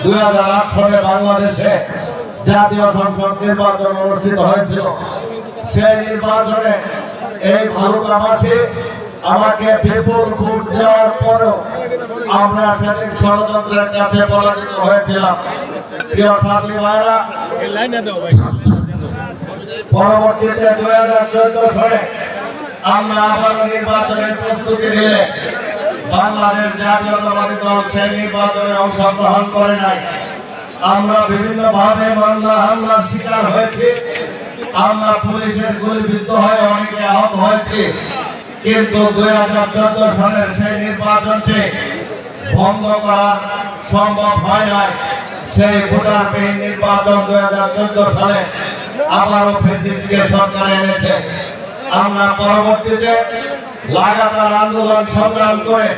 2008 সালে বাংলাদেশে জাতীয় সংসদ নির্বাচন অনুষ্ঠিত হয়েছিল। সেই নির্বাচনে এই ভালুকাবাসী আমাকে বিপুল ভোট দেওয়ার পরেও আমরা সেদিন ষড়যন্ত্রের কাছে পরাজিত হয়েছিলাম। প্রিয় সাথী ভাইরা, পরবর্তীতে 2014 সালে আমরা আবার নির্বাচনের প্রস্তুতি নিলে বাংলাদেশ জাতীয়তাবাদী দল সেই নির্বাচনে অংশগ্রহণ করে নাই। আমরা বিভিন্নভাবে মামলা হামলার শিকার হয়েছি, আমরা পুলিশের গুলিবিদ্ধ হয়ে অনেকে আহত হয়েছি। কিন্তু 2014 সালের সেই নির্বাচনটি বন্ধ করা সম্ভব হয় নাই। সেই ভোটারবিহীন নির্বাচন 2014 সালে আবারও ফ্যাসিস্টকে সরকার এনেছে। আমরা পরবর্তীতে লাগাতার আন্দোলন সংগ্রাম করে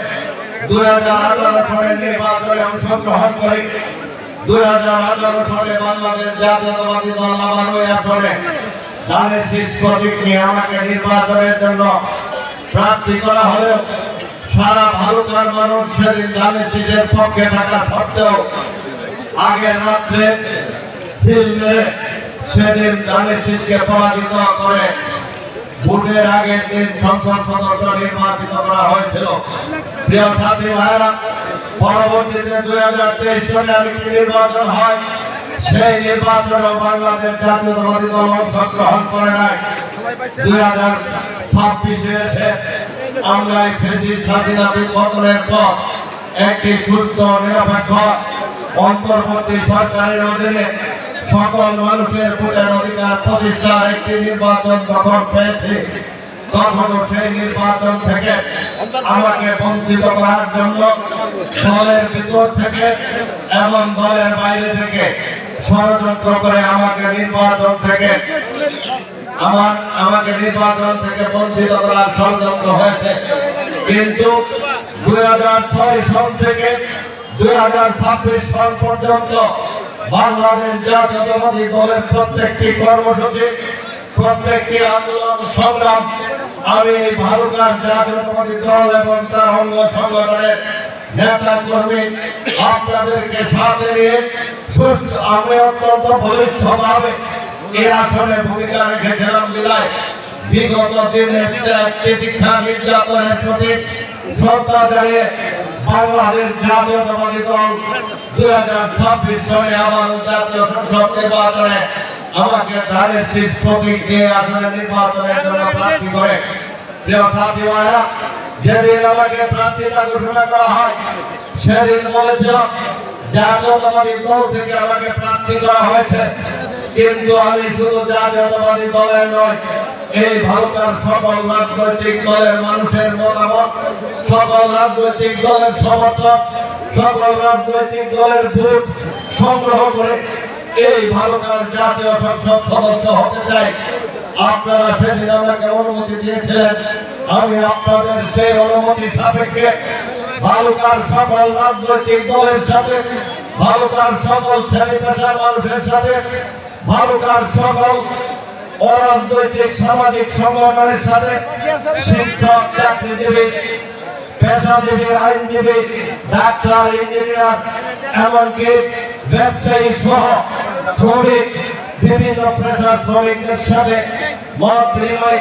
2018 সালের নির্বাচনে অংশগ্রহণ করি। 2018 সালে বাংলাদেশ জাতীয়তাবাদী দল আবার ওই আসনে ধানের শীষ প্রতীক নিয়ে আমাকে নির্বাচনের জন্য প্রার্থী করা হলেও সারা ভালুকার মানুষ সেদিন ধানের শীষের পক্ষে থাকা সত্ত্বেও আগের রাত্রে সিল মেরে সেদিন ধানের শীষকে পরাজিত করে ভোটের আগের দিন সংসদ সদস্য নির্বাচিত করা হয়েছিল। প্রিয় সাথী ভাইরা, পরবর্তীতে 2023 সালে আরেকটি নির্বাচন হয়। সেই নির্বাচনে বাংলাদেশ জাতীয়তাবাদী দল অংশগ্রহণ করে নাই। 2026 এসে আমরা এই ফ্যাসিস্ট স্বাধীনতা পতনের পর একটি সুস্থ নিরপেক্ষ অন্তর্বর্তী সরকারের অধীনে সকল মানুষের ভোটের অধিকার প্রতিষ্ঠার একটি নির্বাচন যখন পেয়েছি, তখনও সেই নির্বাচন থেকে আমাকে বঞ্চিত করার জন্য দলের ভিতর থেকে এবং দলের বাইরে থেকে ষড়যন্ত্র করে আমাকে নির্বাচন থেকে বঞ্চিত করার ষড়যন্ত্র হয়েছে। কিন্তু 2006 সাল থেকে 2026 সাল পর্যন্ত বাংলাদেশ জাতীয়তাবাদী দলের প্রত্যেকটি কর্মসূচি, প্রত্যেকটি আন্দোলন সংগ্রাম আমি ভালুকার জাতীয়তাবাদী দল এবং তার অঙ্গ সংগঠনের নেতা কর্মী আপনাদেরকে সাথে নিয়ে সুস্থ আমি অত্যন্ত বলিষ্ঠভাবে এই আসনে ভূমিকা রেখেছিলাম। বিদায় বিগত দিনের তিতিক্ষা নির্যাতনের প্রতি শ্রদ্ধা জানিয়ে বাংলাদেশ জাতীয়তাবাদী দল 2026 সালে আবার জাতীয় সংসদ নির্বাচনে আমাকে ধানের শীষ প্রতীক দিয়ে আসলে নির্বাচনের জন্য প্রার্থী করে। প্রিয় সাথী ভাইরা, যেদিন আমাকে প্রার্থিতা ঘোষণা করা হয় সেদিন বলেছিলাম জাতীয়তাবাদী দল থেকে আমাকে প্রার্থী করা হয়েছে। কিন্তু আমি শুধু জাতীয়তাবাদী দলের নয়, এই ভালুকার সকল রাজনৈতিক দলের মানুষের মতামত, সকল রাজনৈতিক দলের সমর্থন, সকল রাজনৈতিক দলের ভোট সংগ্রহ করে এই ভালুকার জাতীয় সংসদ সদস্য হতে চাই। আপনারা সেদিন আমাকে অনুমতি দিয়েছিলেন, আমি আপনাদের সেই অনুমতি সাপেক্ষে ভালুকার সকল রাজনৈতিক দলের সাথে, ভালুকার সকল শ্রেণী পেশার মানুষের সাথে, ভালুকার সকল অরাজনৈতিক সামাজিক সংগঠনের সাথে, শিক্ষক, চাকরিজীবী, পেশাজীবী, আইনজীবী, ডাক্তার, ইঞ্জিনিয়ার, এমনকি ব্যবসায়ী সহ শ্রমিক, বিভিন্ন পেশার শ্রমিকদের সাথে মত বিনিময়